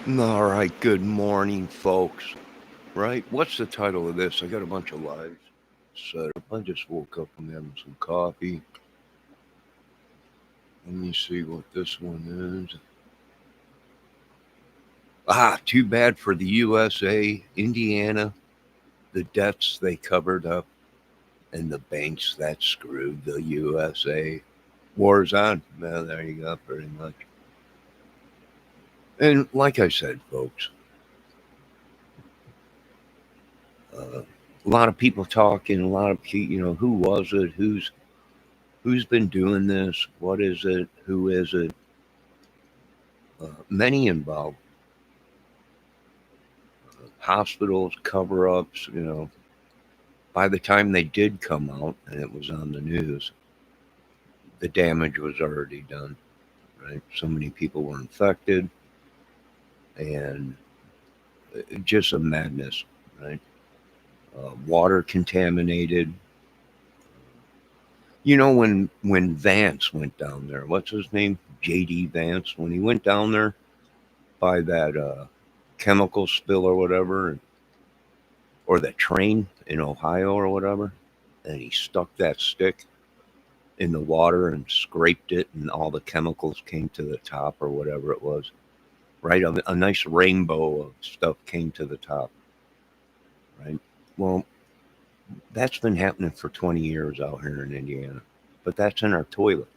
All right, good morning, folks. Right? What's the title of this? I got a bunch of lives set up. I just woke up and having some coffee. Let me see what this one is. Too bad for the USA, Indiana, the debts they covered up, and the banks that screwed the USA. War's on. Well, there you go, pretty much. And like I said, folks, a lot of people talking, a lot of who was it? Who's been doing this? What is it? Who is it? Many involved. Hospitals, cover ups, By the time they did come out and it was on the news, the damage was already done, right? So many people were infected and just a madness, right? Water contaminated. When Vance went down there, what's his name? J.D. Vance. When he went down there by that chemical spill or whatever, or the train in Ohio or whatever, and he stuck that stick in the water and scraped it, and all the chemicals came to the top or whatever it was. Right, a nice rainbow of stuff came to the top. Right. Well, that's been happening for 20 years out here in Indiana, but that's in our toilets.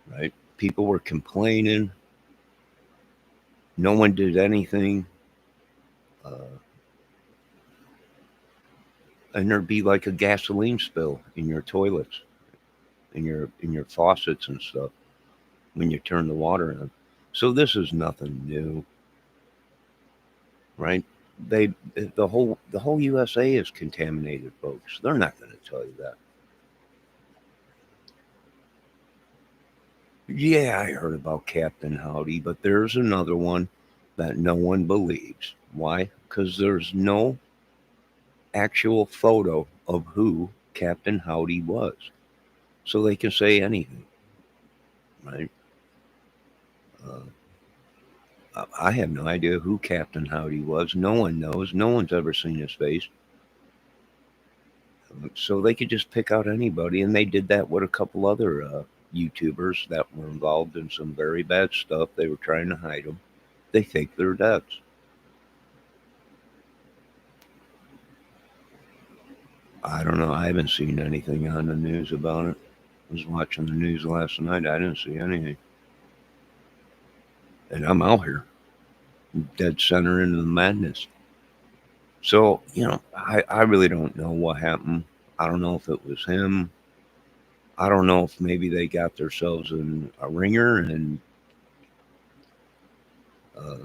Right. People were complaining. No one did anything. Uh, and there'd be like a gasoline spill in your toilets, in your faucets and stuff when you turn the water on. So this is nothing new, right? They the whole USA is contaminated, folks. They're not going to tell you that. Yeah, I heard about Captain Howdy, but there's another one that no one believes. Why? Because there's no actual photo of who Captain Howdy was, so they can say anything, right? I have no idea who Captain Howdy was. No one knows. No one's ever seen his face. So they could just pick out anybody, and they did that with a couple other YouTubers that were involved in some very bad stuff. They were trying to hide them. They faked their deaths. I don't know. I haven't seen anything on the news about it. I was watching the news last night. I didn't see anything, and I'm out here, dead center into the madness. So I really don't know what happened. I don't know if it was him. I don't know if maybe they got themselves in a ringer and uh,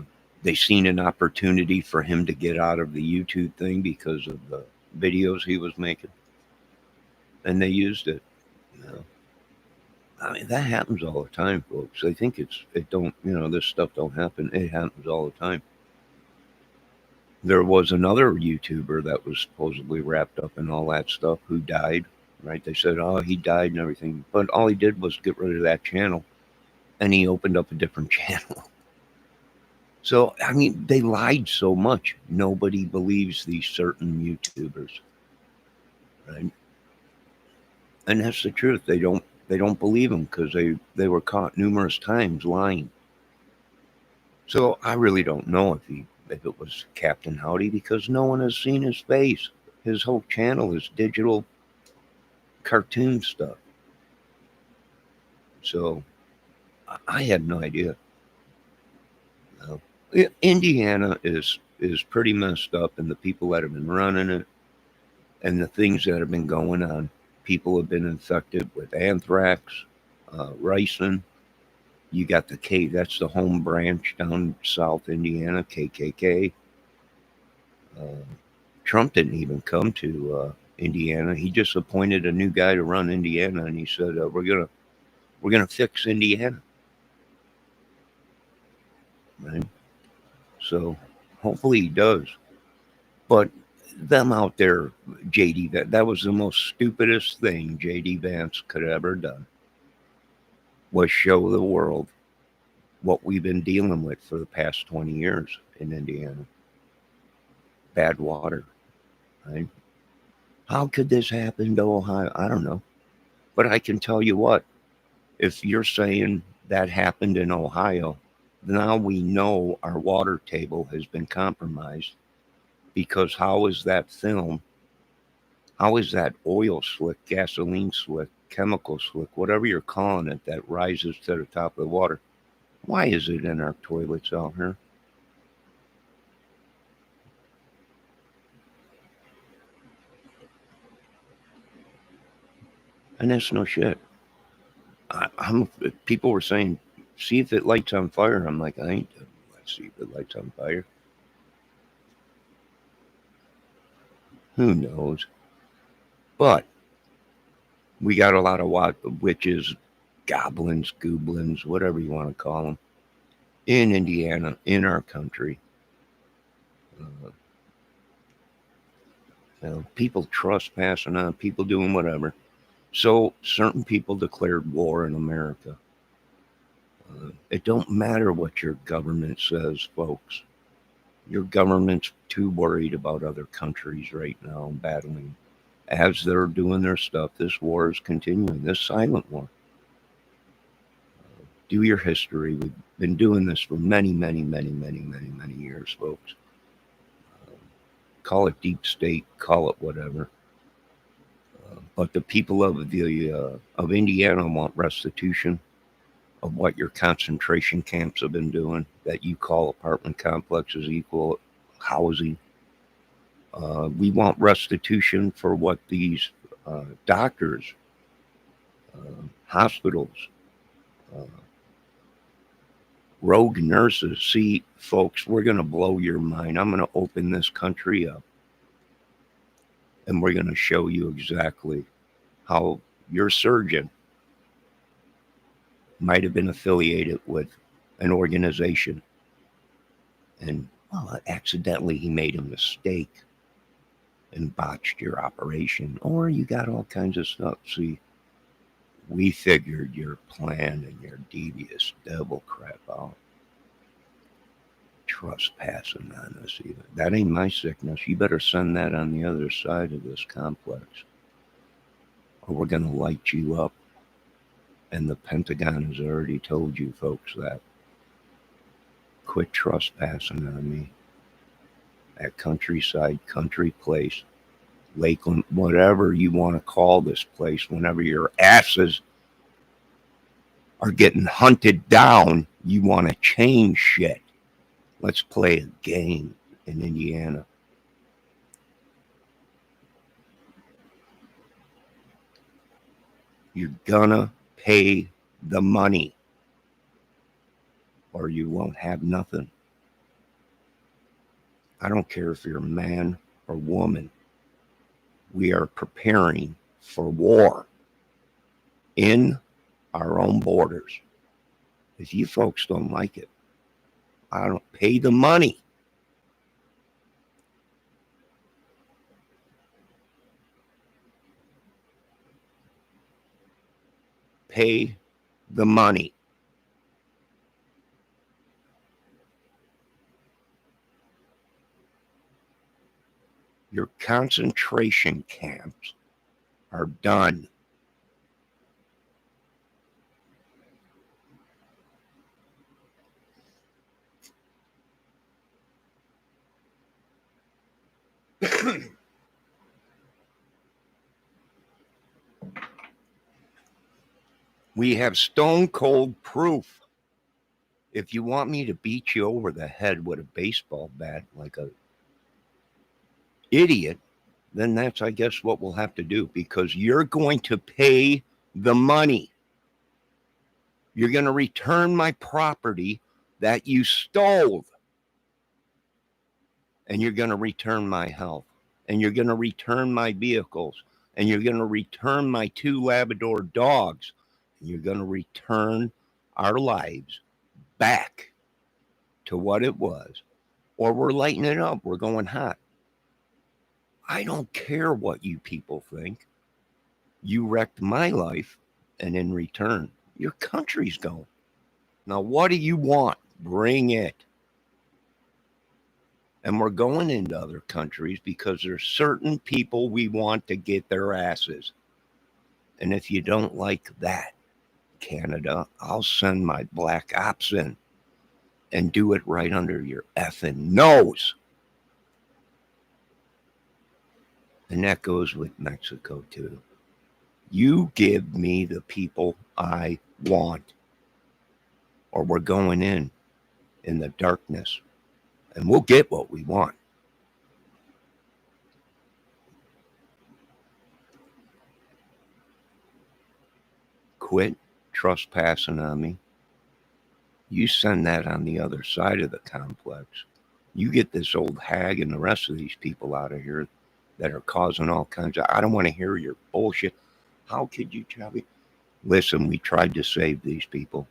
they seen an opportunity for him to get out of the YouTube thing because of the videos he was making, and they used it. You know? I mean, that happens all the time, folks. They think it don't, this stuff don't happen. It happens all the time. There was another YouTuber that was supposedly wrapped up in all that stuff who died. Right? They said, oh, he died and everything, but all he did was get rid of that channel, and he opened up a different channel. So, I mean, they lied so much. Nobody believes these certain YouTubers, right? And that's the truth. They don't believe them because they were caught numerous times lying. So I really don't know if it was Captain Howdy because no one has seen his face. His whole channel is digital cartoon stuff. So I had no idea. Indiana is pretty messed up, and the people that have been running it and the things that have been going on. People have been infected with anthrax, ricin. You got the K. That's the home branch down South Indiana, KKK. Uh, Trump didn't even come to Indiana. He just appointed a new guy to run Indiana, and he said, "We're gonna fix Indiana." Right? So hopefully he does. But them out there, JD, that was the most stupidest thing JD Vance could have ever done was show the world what we've been dealing with for the past 20 years in Indiana. Bad water. Right? How could this happen to Ohio? I don't know. But I can tell you what, if you're saying that happened in Ohio, now we know our water table has been compromised because how is that film, how is that oil slick, gasoline slick, chemical slick, whatever you're calling it, that rises to the top of the water? Why is it in our toilets out here? And that's no shit. I'm. People were saying, see if it lights on fire. I'm like, I ain't. Let's see if it lights on fire. Who knows? But we got a lot of witches, goblins, goblins, whatever you want to call them, in Indiana, in our country. Uh, people trespassing on, people doing whatever. So certain people declared war in America. It don't matter what your government says, folks. Your government's too worried about other countries right now battling. As they're doing their stuff, this war is continuing, this silent war. Do your history. We've been doing this for many, many, many, many, many, many years, folks. Call it deep state, call it whatever. But the people of Indiana want restitution of what your concentration camps have been doing, that you call apartment complexes equal housing. We want restitution for what these doctors, hospitals, uh, rogue nurses. See, folks, we're going to blow your mind. I'm going to open this country up and we're going to show you exactly how your surgeon might have been affiliated with an organization and, well, accidentally he made a mistake and botched your operation, or you got all kinds of stuff. See, we figured your plan and your devious devil crap out. Trespassing on us, even. That ain't my sickness. You better send that on the other side of this complex, or we're going to light you up. And the Pentagon has already told you folks that. Quit trespassing on me. At Countryside, Country Place, Lakeland, whatever you want to call this place, whenever your asses are getting hunted down, you want to change shit. Let's play a game in Indiana. You're gonna pay the money or you won't have nothing. I don't care if you're a man or woman. We are preparing for war in our own borders. If you folks don't like it, I don't pay the money. Pay the money. Your concentration camps are done. We have stone cold proof. If you want me to beat you over the head with a baseball bat like a idiot, then that's, I guess, what we'll have to do, because you're going to pay the money. You're going to return my property that you stole. And you're going to return my health. And you're going to return my vehicles. And you're going to return my 2 Labrador dogs. And you're going to return our lives back to what it was. Or we're lighting it up. We're going hot. I don't care what you people think. You wrecked my life, and in return, your country's going. Now, what do you want? Bring it. And we're going into other countries because there's certain people we want to get their asses. And if you don't like that, Canada, I'll send my black ops in and do it right under your effing nose. And that goes with Mexico too. You give me the people I want, or we're going in the darkness, and we'll get what we want. Quit trespassing on me. You send that on the other side of the complex. You get this old hag and the rest of these people out of here that are causing all kinds of. I don't want to hear your bullshit. How could you tell me? Listen, we tried to save these people.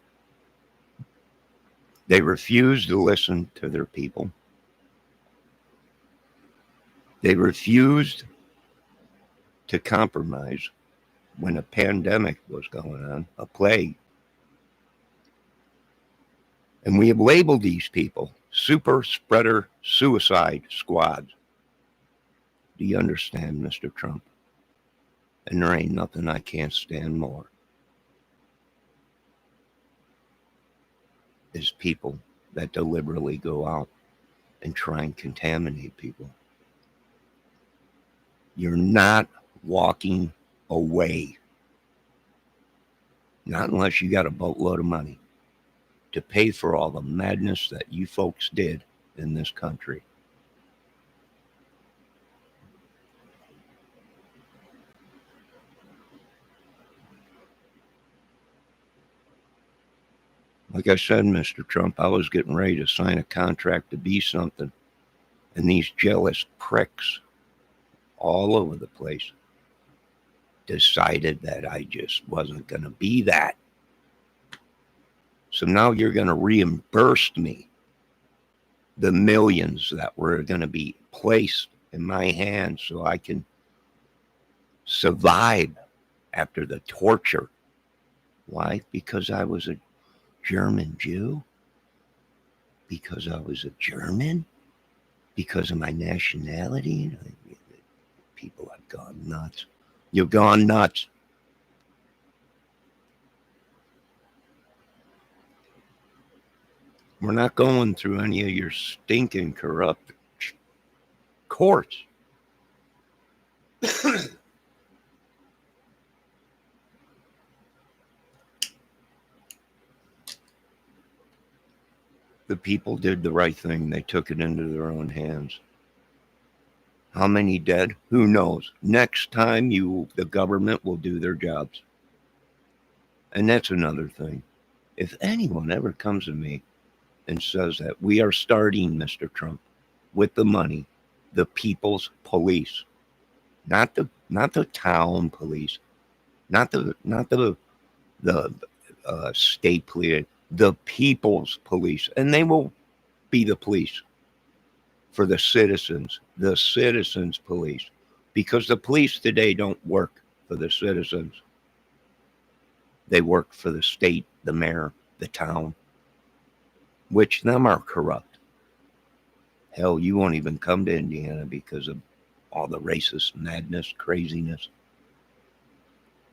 They refused to listen to their people. They refused to compromise when a pandemic was going on, a plague. And we have labeled these people super spreader suicide squads. Do you understand, Mr. Trump? And there ain't nothing I can't stand more is people that deliberately go out and try and contaminate people. You're not walking away. Not unless you got a boatload of money to pay for all the madness that you folks did in this country. Like I said, Mr. Trump, I was getting ready to sign a contract to be something. And these jealous pricks all over the place decided that I just wasn't going to be that. So now you're going to reimburse me the millions that were going to be placed in my hands so I can survive after the torture. Why? Because I was a German Jew? Because I was a German? Because of my nationality? People have gone nuts. You've gone nuts. We're not going through any of your stinking corrupt courts. The people did the right thing. They took it into their own hands. How many dead? Who knows? Next time the government will do their jobs. And that's another thing. If anyone ever comes to me and says that we are starting, Mr. Trump, with the money, the people's police, not the town police, not the state police, the people's police, and they will be the police for the citizens police, because the police today don't work for the citizens. They work for the state, the mayor, the town, which them are corrupt. Hell, you won't even come to Indiana because of all the racist madness, craziness.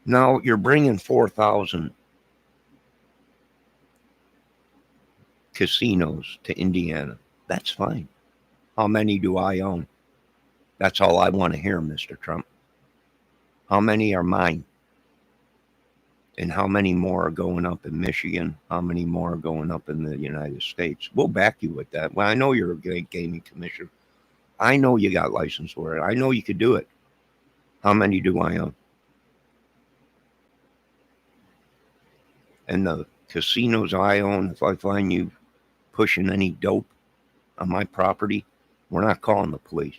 Now you're bringing 4,000 casinos to Indiana. That's fine. How many do I own? That's all I want to hear, Mr. Trump. How many are mine? And how many more are going up in Michigan? How many more are going up in the United States? We'll back you with that. Well, I know you're a great gaming commissioner. I know you got license for it. I know you could do it. How many do I own? And the casinos I own, if I find you pushing any dope on my property, we're not calling the police.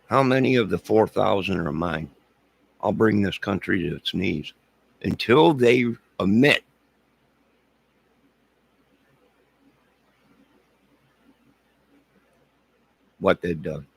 How many of the 4,000 are mine? I'll bring this country to its knees until they admit what they've done.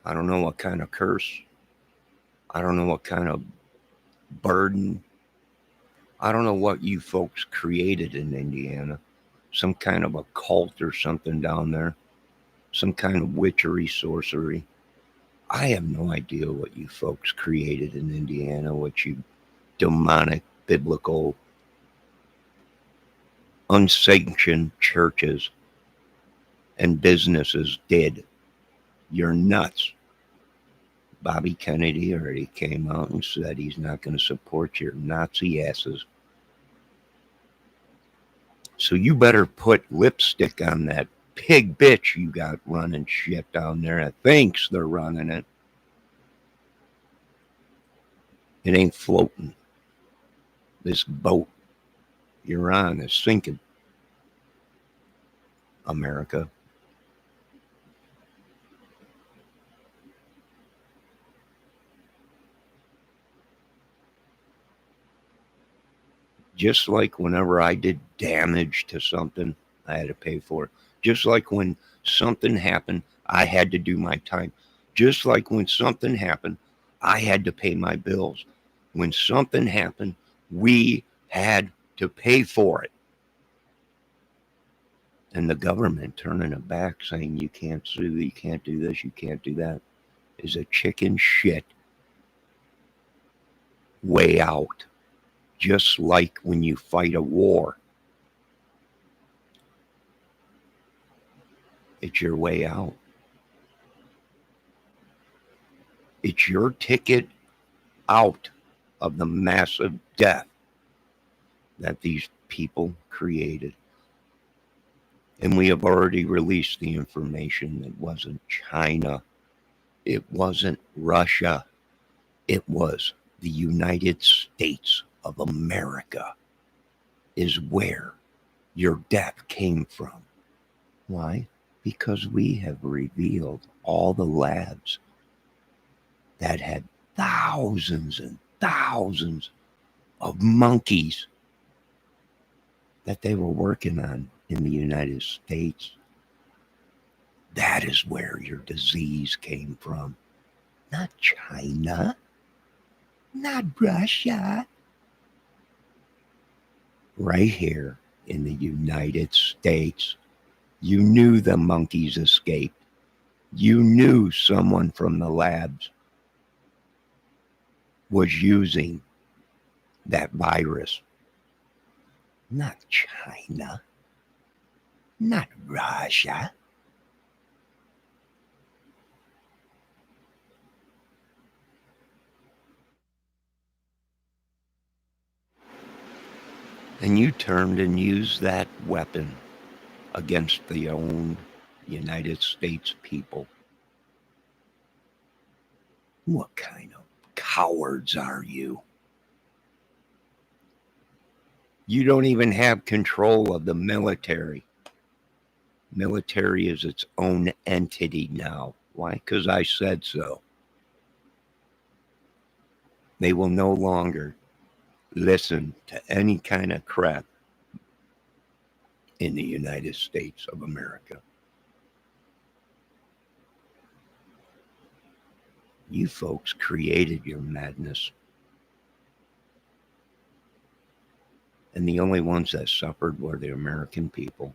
I don't know what kind of curse. I don't know what kind of burden. I don't know what you folks created in Indiana. Some kind of a cult or something down there. Some kind of witchery, sorcery. I have no idea what you folks created in Indiana, what you demonic, biblical, unsanctioned churches and businesses did. You're nuts. Bobby Kennedy already came out and said he's not going to support your Nazi asses. So you better put lipstick on that pig bitch you got running shit down there that thinks they're running it. It ain't floating. This boat you're on is sinking. America. Just like whenever I did damage to something, I had to pay for it. Just like when something happened, I had to do my time. Just like when something happened, I had to pay my bills. When something happened, we had to pay for it. And the government turning it back saying you can't sue, you can't do this, you can't do that is a chicken shit way out. Just like when you fight a war, it's your way out. It's your ticket out of the massive death that these people created. And we have already released the information. It wasn't China. It wasn't Russia. It was the United States of America is where your death came from. Why? Because we have revealed all the labs that had thousands and thousands of monkeys that they were working on in the United States. That is where your disease came from. Not China. Not Russia. Right here in the United States. You knew the monkeys escaped. You knew someone from the labs was using that virus. Not China. Not Russia. And you turned and used that weapon against the own United States people. What kind of cowards are you? You don't even have control of the military. Military is its own entity now. Why? Because I said so. They will no longer listen to any kind of crap in the United States of America. You folks created your madness. And the only ones that suffered were the American people.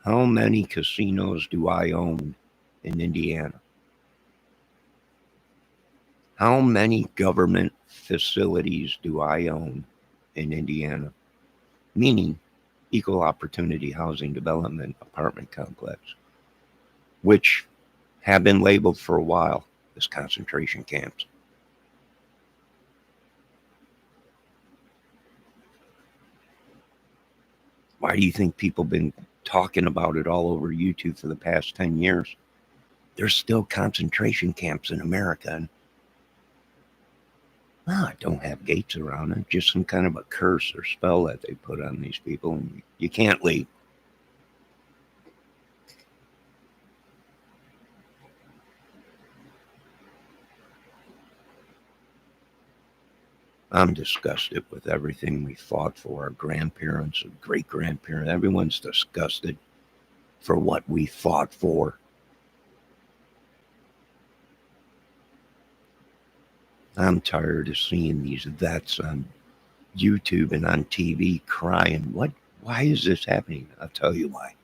How many casinos do I own in Indiana? How many government facilities do I own in Indiana? Meaning equal opportunity housing development apartment complex, which have been labeled for a while as concentration camps. Why do you think people have been talking about it all over YouTube for the past 10 years? There's still concentration camps in America. And Well, it don't have gates around it. Just some kind of a curse or spell that they put on these people. And you can't leave. I'm disgusted with everything we fought for. Our grandparents and great grandparents, everyone's disgusted for what we fought for. I'm tired of seeing these vets on YouTube and on TV crying. Why is this happening? I'll tell you why.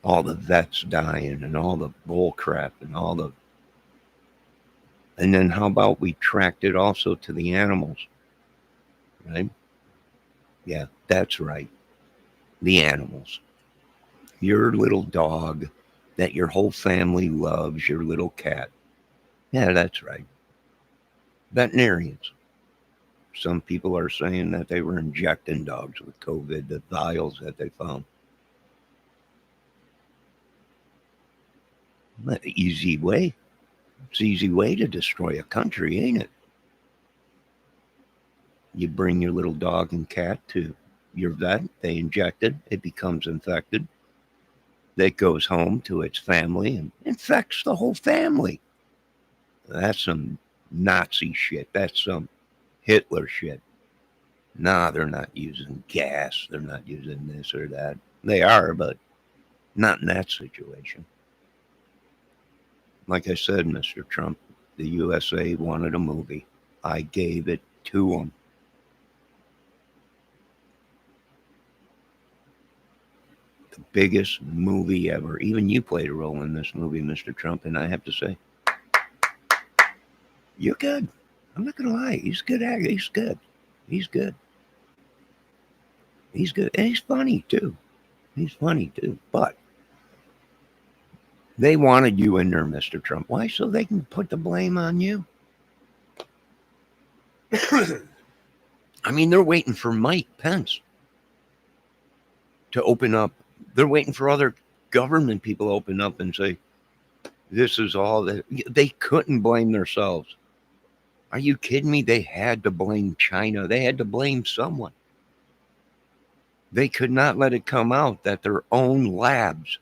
All the vets dying and all the bull crap and all the. And then how about we tracked it also to the animals, right? Yeah, that's right. The animals. Your little dog that your whole family loves, your little cat. Yeah, that's right. Veterinarians. Some people are saying that they were injecting dogs with COVID, the vials that they found. That's an easy way. It's an easy way to destroy a country, ain't it? You bring your little dog and cat to your vet, they inject it becomes infected. It goes home to its family and infects the whole family. That's some Nazi shit. That's some Hitler shit. Nah, they're not using gas. They're not using this or that. They are, but not in that situation. Like I said, Mr. Trump, the USA wanted a movie. I gave it to them. The biggest movie ever. Even you played a role in this movie, Mr. Trump, and I have to say, you're good. I'm not going to lie. He's a good actor. He's good. He's good. He's good. And he's funny, too. He's funny, too. But they wanted you in there, Mr. Trump. Why? So they can put the blame on you. I mean, they're waiting for Mike Pence to open up. They're waiting for other government people to open up and say, this is all that. They couldn't blame themselves. Are you kidding me? They had to blame China. They had to blame someone. They could not let it come out that their own labs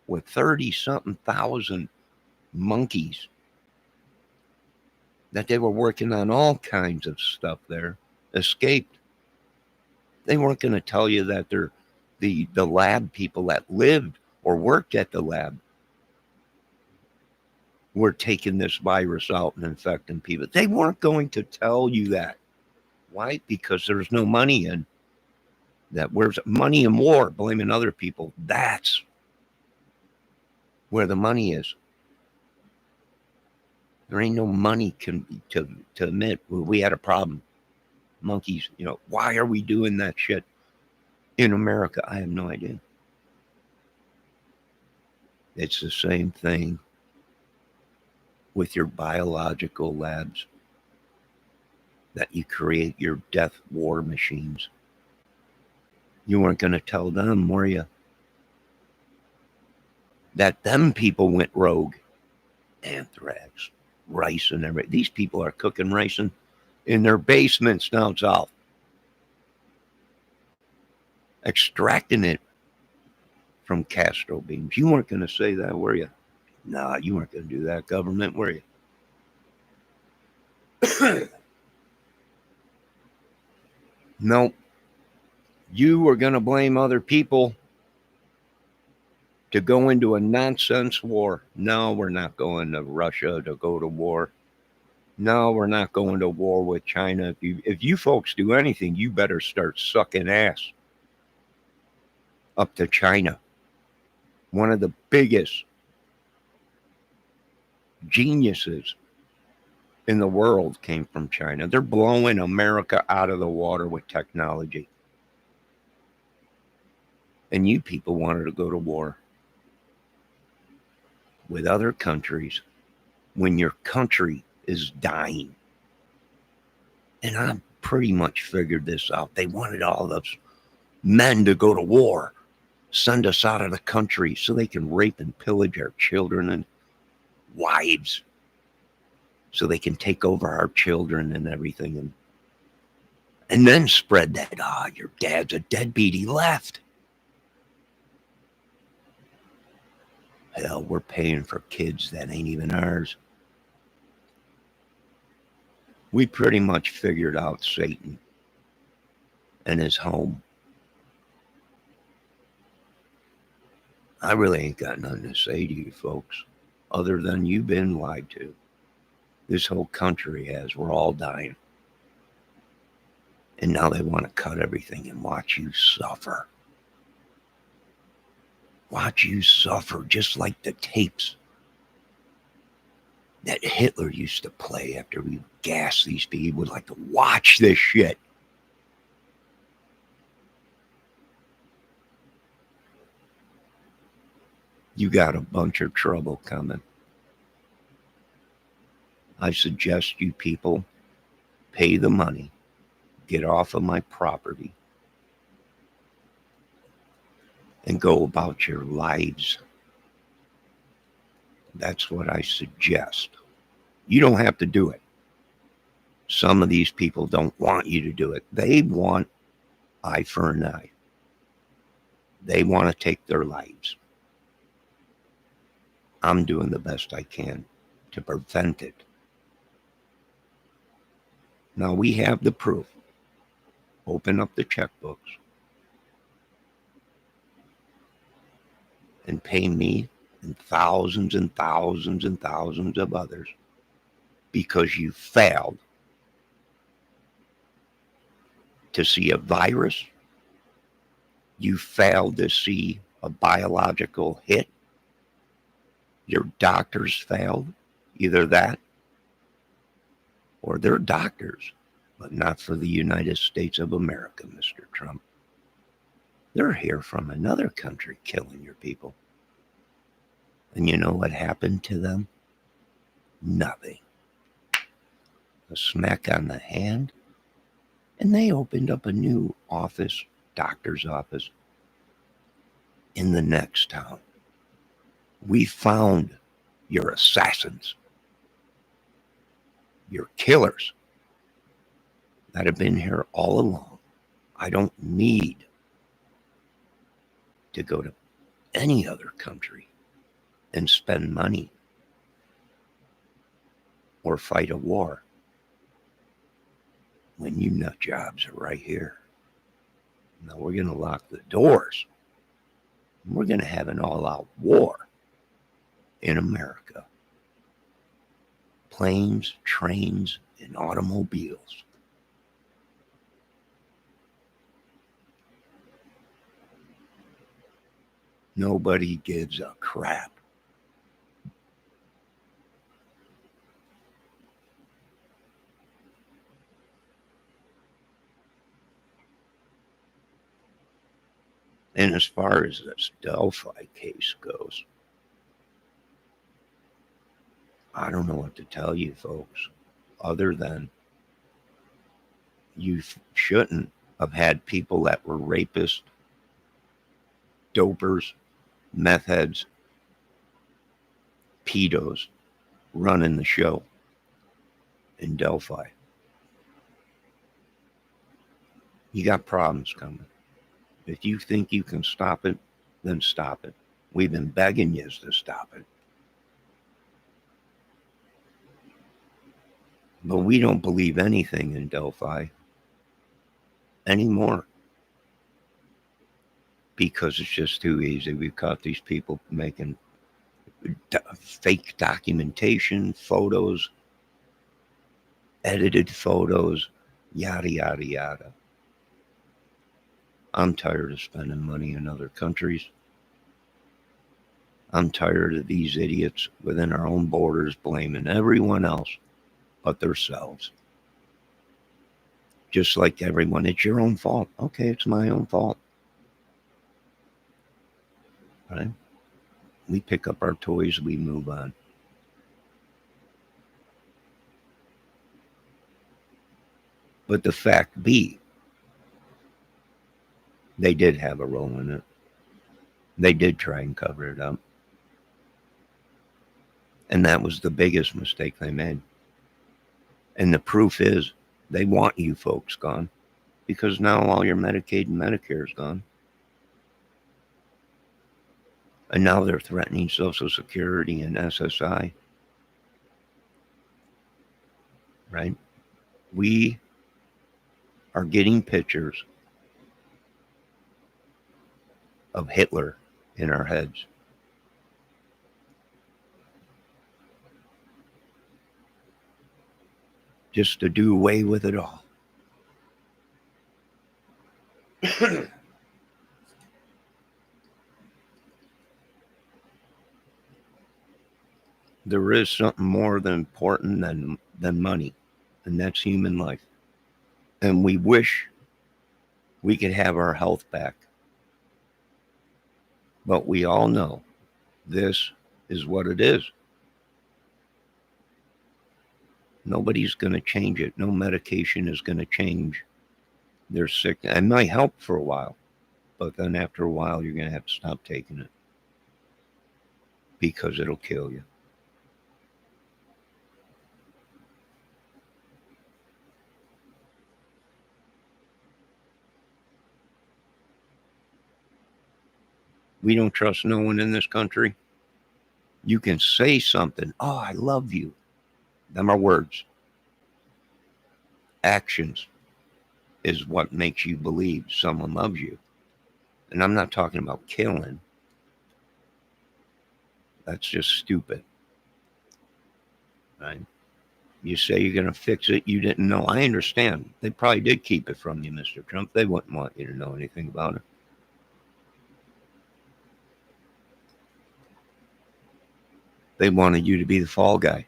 with 30-something thousand monkeys, that they were working on all kinds of stuff there, escaped. They weren't going to tell you that they're the lab people that lived or worked at the lab were taking this virus out and infecting people. They weren't going to tell you that. Why? Because there's no money in that. Where's money in war? Blaming other people. That's where the money is. There ain't no money to admit we had a problem. Monkeys, why are we doing that shit in America? I have no idea. It's the same thing with your biological labs, that you create your death war machines. You weren't going to tell them, were you? That them people went rogue. Anthrax, rice and everything. These people are cooking rice in their basements down south, extracting it from Castro beans. You weren't going to say that, were you? Nah, you weren't going to do that, government, were you? No. You were going to blame other people to go into a nonsense war. No, we're not going to Russia to go to war. No, we're not going to war with China. If you folks do anything, you better start sucking ass up to China. One of the biggest geniuses in the world came from China. They're blowing America out of the water with technology. And you people wanted to go to war with other countries when your country is dying. And I pretty much figured this out. They wanted all those men to go to war send us out of the country so they can rape and pillage our children and wives, so they can take over our children and everything, and then spread that, your dad's a deadbeat, he left. Hell, we're paying for kids that ain't even ours. We pretty much figured out Satan and his home. I really ain't got nothing to say to you folks, other than you've been lied to. This whole country has. We're all dying. And now they want to cut everything and watch you suffer. Watch you suffer, just like the tapes that Hitler used to play after we gassed these people. He would like to watch this shit. You got a bunch of trouble coming. I suggest you people pay the money, get off of my property, and go about your lives. That's what I suggest. You don't have to do it. Some of these people don't want you to do it. They want eye for an eye. They want to take their lives. I'm doing the best I can to prevent it. Now we have the proof. Open up the checkbooks and pay me and thousands and thousands and thousands of others, because you failed to see a virus. You failed to see a biological hit. Your doctors failed. Either that or they're doctors, but not for the United States of America, Mr. Trump. They're here from another country killing your people. And you know what happened to them? Nothing. A smack on the hand, and they opened up a new office, doctor's office, in the next town. We found your assassins, your killers that have been here all along. I don't need to go to any other country and spend money or fight a war when you nut jobs are right here. Now we're going to lock the doors. We're going to have an all-out war in America. Planes, trains, and automobiles. Nobody gives a crap. And as far as this Delphi case goes, I don't know what to tell you folks, other than you shouldn't have had people that were rapists, dopers, meth heads, pedos running the show in Delphi. You got problems coming. If you think you can stop it, then stop it. We've been begging you to stop it. But we don't believe anything in Delphi anymore, because it's just too easy. We've caught these people making fake documentation, photos, edited photos, yada, yada, yada. I'm tired of spending money in other countries. I'm tired of these idiots within our own borders blaming everyone else but themselves. Just like everyone, it's your own fault. Okay, it's my own fault. Right? We pick up our toys, we move on. But the fact be, they did have a role in it. They did try and cover it up. And that was the biggest mistake they made. And the proof is they want you folks gone because now all your Medicaid and Medicare is gone. And now they're threatening Social Security and SSI. Right? We are getting pictures of Hitler in our heads. Just to do away with it all. There is something more than important than money, and that's human life. And we wish we could have our health back. But we all know this is what it is. Nobody's going to change it. No medication is going to change their sickness. It might help for a while, but then after a while, you're going to have to stop taking it because it'll kill you. We don't trust no one in this country. You can say something. Oh, I love you. Them are words. Actions is what makes you believe someone loves you. And I'm not talking about killing. That's just stupid. Right? You say you're going to fix it. You didn't know. I understand. They probably did keep it from you, Mr. Trump. They wouldn't want you to know anything about it. They wanted you to be the fall guy.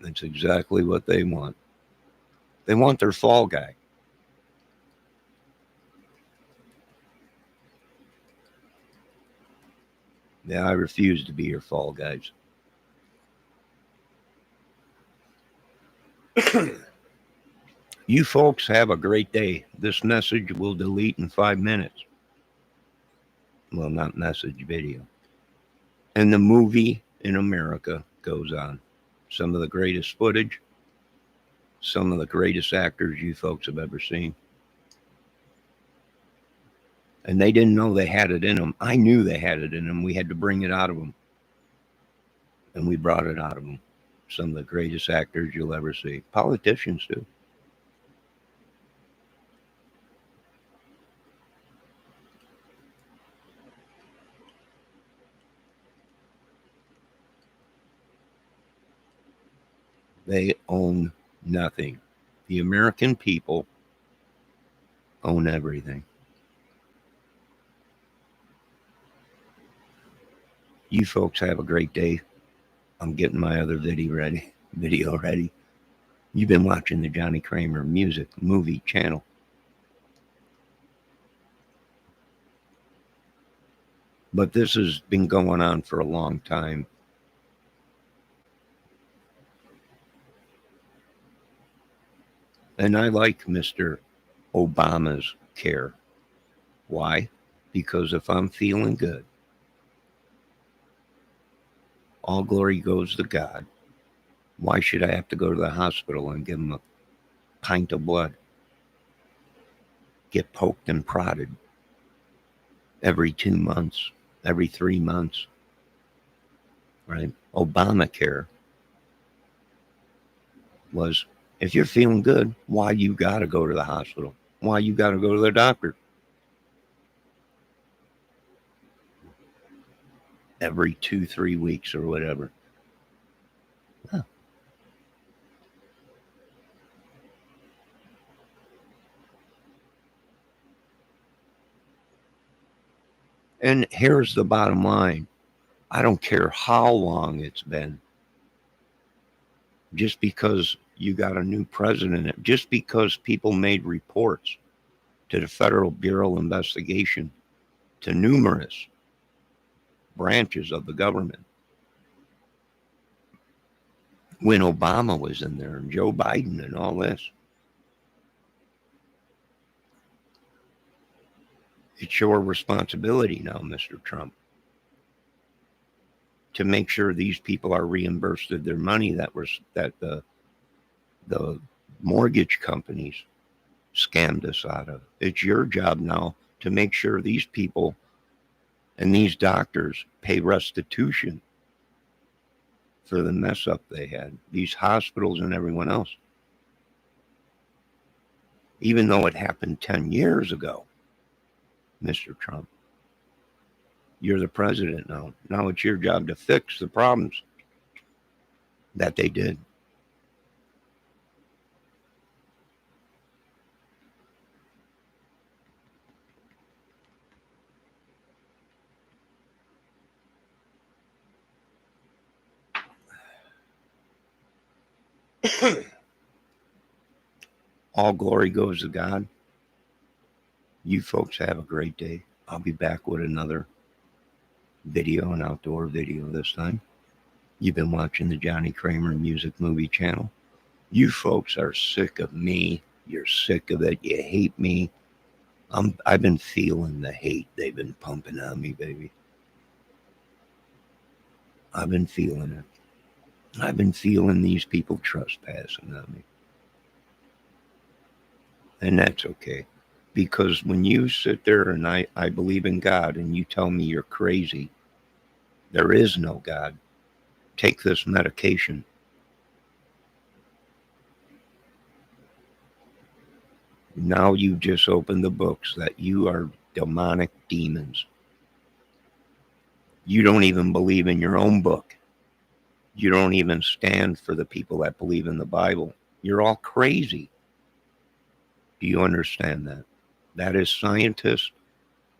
That's exactly what they want. They want their fall guy. Yeah, I refuse to be your fall guys. You folks have a great day. This message will delete in 5 minutes. Well, not message, video. And the movie in America goes on. Some of the greatest footage, some of the greatest actors you folks have ever seen. And they didn't know they had it in them. I knew they had it in them. We had to bring it out of them. And we brought it out of them. Some of the greatest actors you'll ever see. Politicians, too. They own nothing. The American people own everything. You folks have a great day. I'm getting my other video ready. You've been watching the Johnny Kramer Music Movie Channel. But this has been going on for a long time. And I like Mr. Obama's care. Why? Because if I'm feeling good, all glory goes to God. Why should I have to go to the hospital and give him a pint of blood? Get poked and prodded every 2 months, every 3 months, right? Obamacare was, if you're feeling good, why you got to go to the hospital? Why you got to go to the doctor? Every 2-3 weeks or whatever. Huh. And here's the bottom line. I don't care how long it's been. Just because you got a new president, just because people made reports to the Federal Bureau of Investigation, to numerous branches of the government, when Obama was in there and Joe Biden and all this, It's your responsibility now, Mr. Trump, to make sure these people are reimbursed of their money that the mortgage companies scammed us out of. It's your job now to make sure these people and these doctors pay restitution for the mess up they had, these hospitals and everyone else. Even though it happened 10 years ago, Mr. Trump, you're the president now. Now it's your job to fix the problems that they did. All glory goes to God. You folks have a great day. I'll be back with another video, an outdoor video this time. You've been watching the Johnny Kramer Music Movie Channel. You folks are sick of me. You're sick of it. You hate me. I've been feeling the hate they've been pumping on me, baby. I've been feeling it. I've been feeling these people trespassing on me. And that's okay. Because when you sit there and I believe in God and you tell me you're crazy, there is no God. Take this medication. Now you've just opened the books that you are demonic demons. You don't even believe in your own book. You don't even stand for the people that believe in the Bible. You're all crazy. Do you understand that? That is scientists,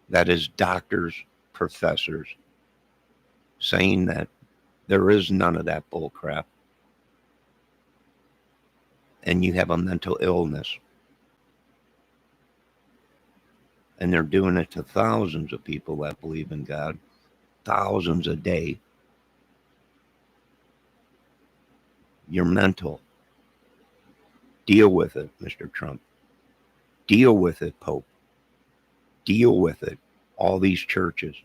that is doctors, professors, saying that there is none of that bull crap. And you have a mental illness. And they're doing it to thousands of people that believe in God, thousands a day. You're mental. Deal with it, Mr. Trump. Deal with it, Pope. Deal with it. All these churches.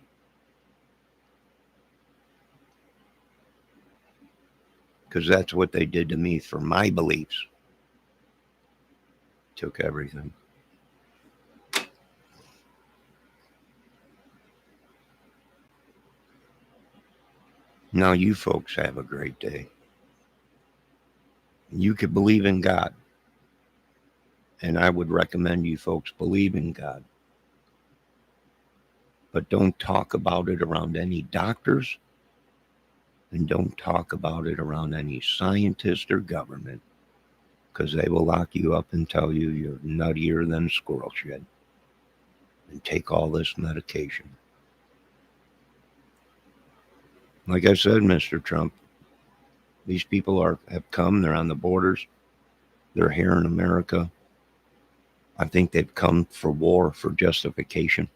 Because that's what they did to me for my beliefs. Took everything. Now you folks have a great day. You could believe in God. And I would recommend you folks believe in God. But don't talk about it around any doctors. And don't talk about it around any scientist or government. Because they will lock you up and tell you you're nuttier than squirrel shit. And take all this medication. Like I said, Mr. Trump, these people have come. They're on the borders. They're here in America. I think they've come for war, for justification.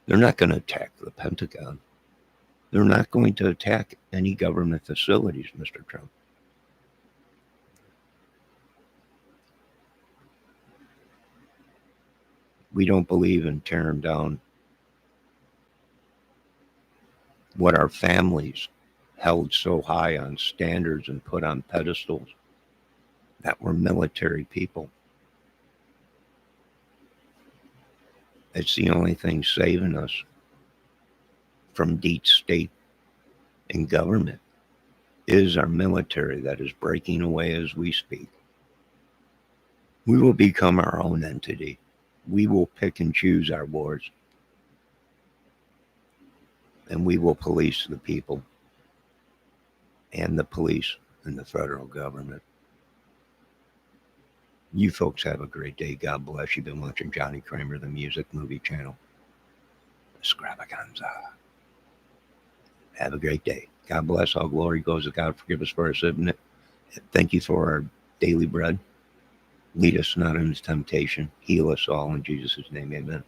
They're not going to attack the Pentagon. They're not going to attack any government facilities, Mr. Trump. We don't believe in tearing down what our families held so high on standards and put on pedestals, that were military people. It's the only thing saving us from deep state and government is our military that is breaking away as we speak. We will become our own entity. We will pick and choose our wars. And we will police the people and the police and the federal government. You folks have a great day. God bless. You've been watching Johnny Kramer, the Music Movie Channel. Extravaganza. Have a great day. God bless. All glory goes to God. Forgive us for our sin. Thank you for our daily bread. Lead us not into temptation. Heal us all in Jesus' name. Amen.